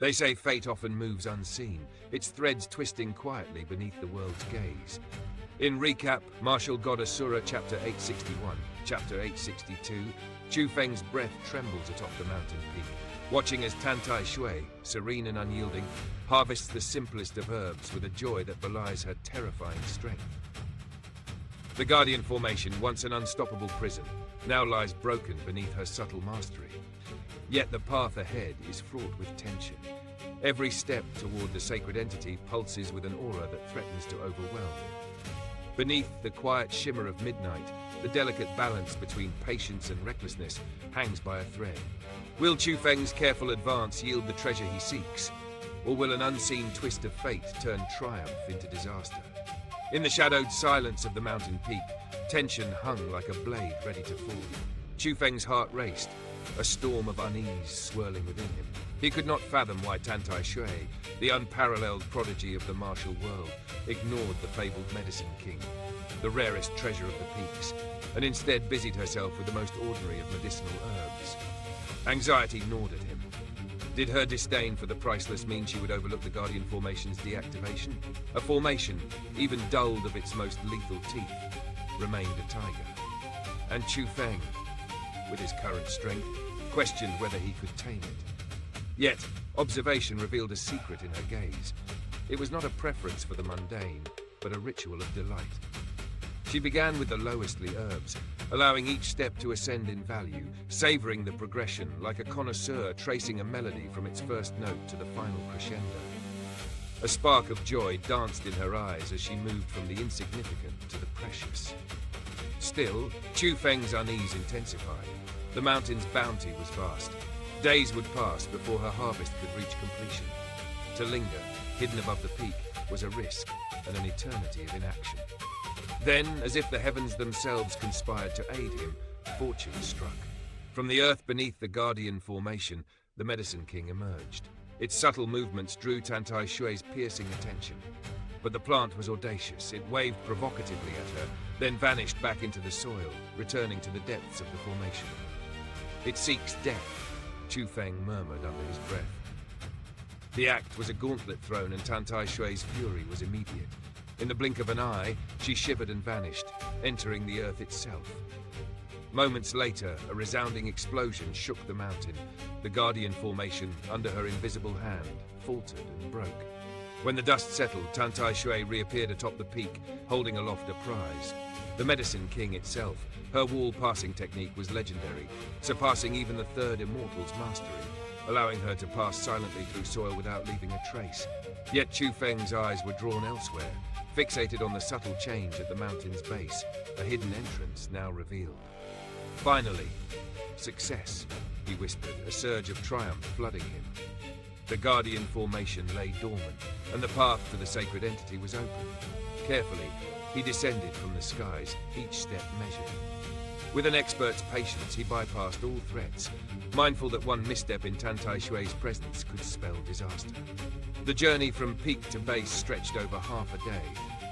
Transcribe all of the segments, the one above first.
They say fate often moves unseen, its threads twisting quietly beneath the world's gaze. In recap, martial God Asura, Chapter 861, Chapter 862, Chu Feng's breath trembles atop the mountain peak, watching as Tantai Xue, serene and unyielding, harvests the simplest of herbs with a joy that belies her terrifying strength. The Guardian formation, once an unstoppable prison, now lies broken beneath her subtle mastery. Yet the path ahead is fraught with tension. Every step toward the sacred entity pulses with an aura that threatens to overwhelm. Beneath the quiet shimmer of midnight, the delicate balance between patience and recklessness hangs by a thread. Will Chu Feng's careful advance yield the treasure he seeks? Or will an unseen twist of fate turn triumph into disaster? In the shadowed silence of the mountain peak, tension hung like a blade ready to fall. Chu Feng's heart raced, a storm of unease swirling within him. He could not fathom why Tantai Xue, the unparalleled prodigy of the martial world, ignored the fabled medicine king, the rarest treasure of the peaks, and instead busied herself with the most ordinary of medicinal herbs. Anxiety gnawed at him. Did her disdain for the priceless mean she would overlook the Guardian formation's deactivation? A formation, even dulled of its most lethal teeth, remained a tiger. And Chu Feng, with his current strength, questioned whether he could tame it. Yet, observation revealed a secret in her gaze. It was not a preference for the mundane, but a ritual of delight. She began with the lowestly herbs, allowing each step to ascend in value, savoring the progression like a connoisseur tracing a melody from its first note to the final crescendo. A spark of joy danced in her eyes as she moved from the insignificant to the precious. Still, Chu Feng's unease intensified. The mountain's bounty was vast. Days would pass before her harvest could reach completion. To linger, hidden above the peak, was a risk and an eternity of inaction. Then, as if the heavens themselves conspired to aid him, fortune struck. From the earth beneath the Guardian formation, the Medicine King emerged. Its subtle movements drew Tantai Xue's piercing attention. But the plant was audacious. It waved provocatively at her, then vanished back into the soil, returning to the depths of the formation. "It seeks death," Chu Feng murmured under his breath. The act was a gauntlet thrown, and Tantai Xue's fury was immediate. In the blink of an eye, she shivered and vanished, entering the earth itself. Moments later, a resounding explosion shook the mountain. The Guardian formation, under her invisible hand, faltered and broke. When the dust settled, Tantai Xue reappeared atop the peak, holding aloft a prize. The Medicine King itself. Her wall-passing technique was legendary, surpassing even the third Immortal's mastery, allowing her to pass silently through soil without leaving a trace. Yet Chu Feng's eyes were drawn elsewhere, fixated on the subtle change at the mountain's base, a hidden entrance now revealed. Finally, success, he whispered, a surge of triumph flooding him. The Guardian formation lay dormant, and the path to the sacred entity was open. Carefully, he descended from the skies, each step measured. With an expert's patience, he bypassed all threats, mindful that one misstep in Tantai Xue's presence could spell disaster. The journey from peak to base stretched over half a day,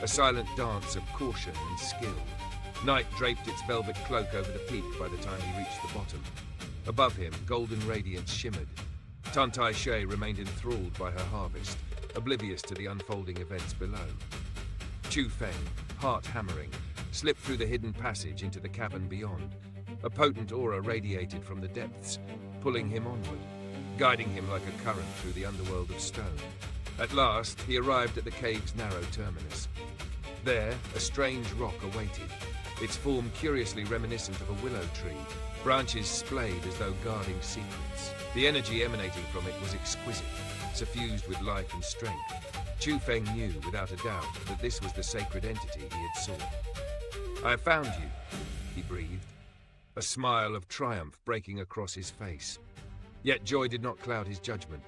a silent dance of caution and skill. Night draped its velvet cloak over the peak by the time he reached the bottom. Above him, golden radiance shimmered. Tantai Xue remained enthralled by her harvest, oblivious to the unfolding events below. Chu Feng, heart hammering, slipped through the hidden passage into the cavern beyond. A potent aura radiated from the depths, pulling him onward, guiding him like a current through the underworld of stone. At last, he arrived at the cave's narrow terminus. There, a strange rock awaited, its form curiously reminiscent of a willow tree, branches splayed as though guarding secrets. The energy emanating from it was exquisite, suffused with life and strength. Chu Feng knew, without a doubt, that this was the sacred entity he had sought. "I have found you," he breathed, a smile of triumph breaking across his face. Yet joy did not cloud his judgment.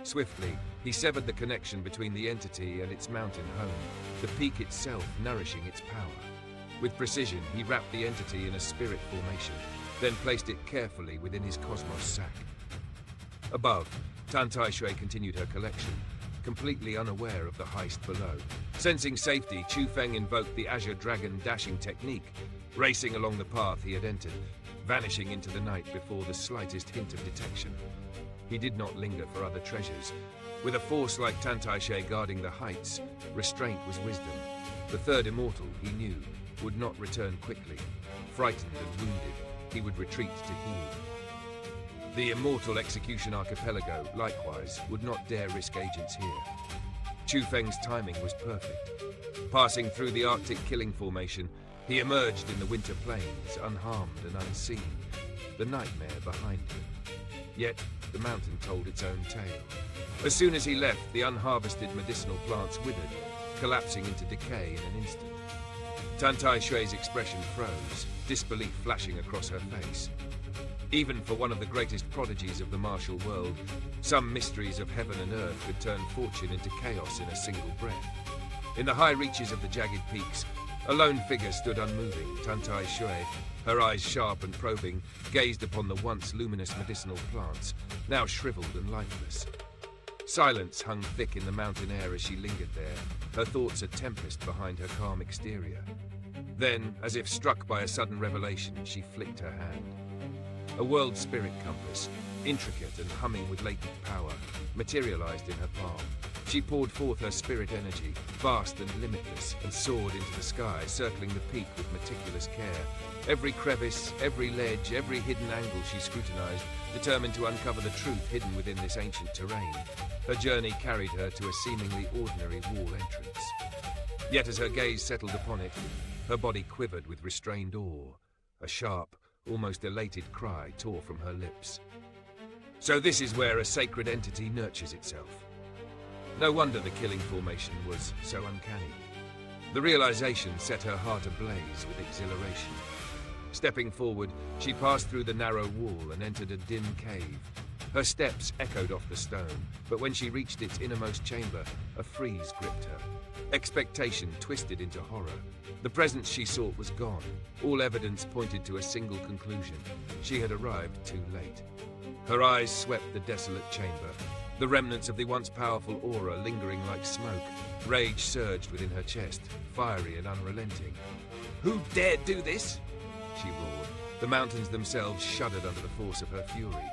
Swiftly, he severed the connection between the entity and its mountain home, the peak itself nourishing its power. With precision, he wrapped the entity in a spirit formation, then placed it carefully within his cosmos sac. Above, Tantai Xue continued her collection, completely unaware of the heist below. Sensing safety, Chu Feng invoked the Azure Dragon dashing technique, racing along the path he had entered, vanishing into the night before the slightest hint of detection. he did not linger for other treasures. With a force like Tantai Xue guarding the heights, restraint was wisdom. The third immortal, he knew, would not return quickly. Frightened and wounded, he would retreat to heal. The immortal execution archipelago, likewise, would not dare risk agents here. Chu Feng's timing was perfect. Passing through the Arctic killing formation, he emerged in the winter plains, unharmed and unseen, the nightmare behind him. Yet, the mountain told its own tale. As soon as he left, the unharvested medicinal plants withered, collapsing into decay in an instant. Tantai Xue's expression froze, disbelief flashing across her face. Even for one of the greatest prodigies of the martial world, some mysteries of heaven and earth could turn fortune into chaos in a single breath. In the high reaches of the jagged peaks, a lone figure stood unmoving. Tantai Xue, her eyes sharp and probing, gazed upon the once luminous medicinal plants, now shriveled and lifeless. Silence hung thick in the mountain air as she lingered there, her thoughts a tempest behind her calm exterior. Then, as if struck by a sudden revelation, she flicked her hand. A world spirit compass, intricate and humming with latent power, materialized in her palm. She poured forth her spirit energy, vast and limitless, and soared into the sky, circling the peak with meticulous care. Every crevice, every ledge, every hidden angle she scrutinized, determined to uncover the truth hidden within this ancient terrain. Her journey carried her to a seemingly ordinary wall entrance. Yet as her gaze settled upon it, her body quivered with restrained awe. A sharp, almost elated cry tore from her lips. So this is where a sacred entity nurtures itself. No wonder the killing formation was so uncanny. The realization set her heart ablaze with exhilaration. Stepping forward, she passed through the narrow wall and entered a dim cave. Her steps echoed off the stone, but when she reached its innermost chamber, a freeze gripped her. Expectation twisted into horror. The presence she sought was gone. All evidence pointed to a single conclusion. She had arrived too late. Her eyes swept the desolate chamber, the remnants of the once powerful aura lingering like smoke. Rage surged within her chest, fiery and unrelenting. "Who dared do this?" she roared. The mountains themselves shuddered under the force of her fury.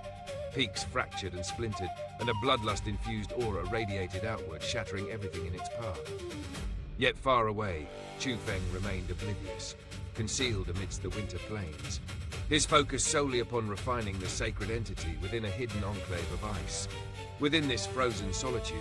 Peaks fractured and splintered, and a bloodlust-infused aura radiated outward, shattering everything in its path. Yet far away, Chu Feng remained oblivious, concealed amidst the winter plains. His focus solely upon refining the sacred entity within a hidden enclave of ice. Within this frozen solitude,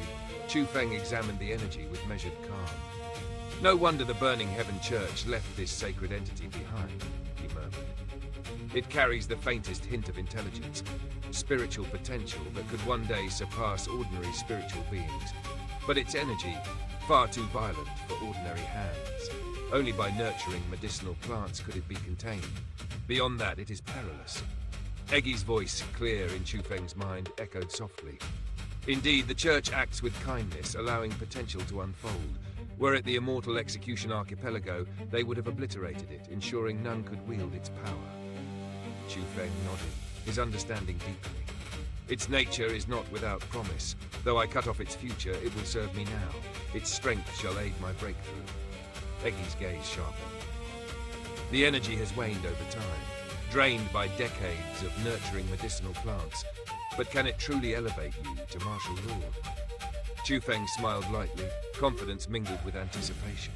Chu Feng examined the energy with measured calm. No wonder the Burning Heaven Church left this sacred entity behind, he murmured. It carries the faintest hint of intelligence, spiritual potential that could one day surpass ordinary spiritual beings. But its energy, far too violent for ordinary hands. Only by nurturing medicinal plants could it be contained. Beyond that, it is perilous. Eggy's voice, clear in Chu Feng's mind, echoed softly. Indeed, the Church acts with kindness, allowing potential to unfold. Were it the immortal execution archipelago, they would have obliterated it, ensuring none could wield its power. Chu Feng nodded, his understanding deepening. Its nature is not without promise. Though I cut off its future, it will serve me now. Its strength shall aid my breakthrough. Eggy's gaze sharpened. The energy has waned over time, drained by decades of nurturing medicinal plants. But can it truly elevate you to martial lord? Chu Feng smiled lightly, confidence mingled with anticipation.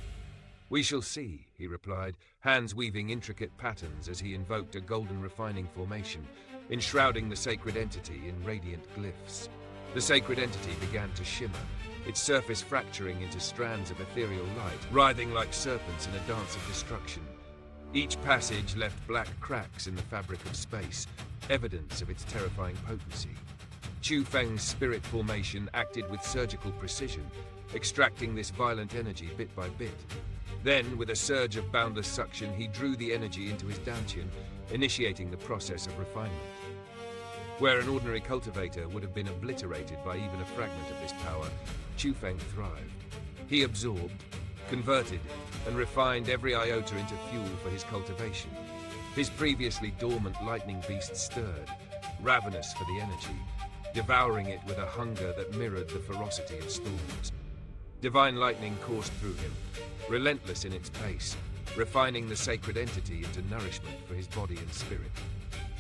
We shall see, he replied, hands weaving intricate patterns as he invoked a golden refining formation, enshrouding the sacred entity in radiant glyphs. The sacred entity began to shimmer, its surface fracturing into strands of ethereal light, writhing like serpents in a dance of destruction. Each passage left black cracks in the fabric of space, evidence of its terrifying potency. Chu Feng's spirit formation acted with surgical precision, extracting this violent energy bit by bit. Then, with a surge of boundless suction, he drew the energy into his dantian, initiating the process of refinement. Where an ordinary cultivator would have been obliterated by even a fragment of this power, Chu Feng thrived. He absorbed, converted, and refined every iota into fuel for his cultivation. His previously dormant lightning beast stirred, ravenous for the energy, devouring it with a hunger that mirrored the ferocity of storms. Divine lightning coursed through him, relentless in its pace, refining the sacred entity into nourishment for his body and spirit.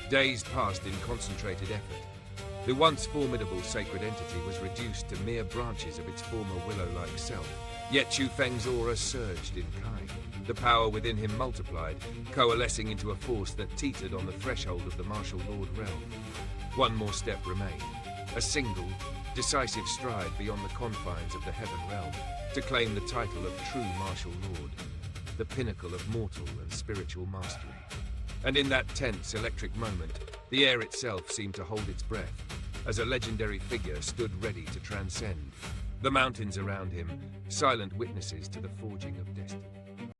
Days passed in concentrated effort. The once formidable sacred entity was reduced to mere branches of its former willow-like self. Yet Chu Feng's aura surged in kind. The power within him multiplied, coalescing into a force that teetered on the threshold of the martial lord realm. One more step remained, a single, decisive stride beyond the confines of the heaven realm, to claim the title of true martial lord, the pinnacle of mortal and spiritual mastery. And in that tense, electric moment, the air itself seemed to hold its breath, as a legendary figure stood ready to transcend. The mountains around him, silent witnesses to the forging of destiny.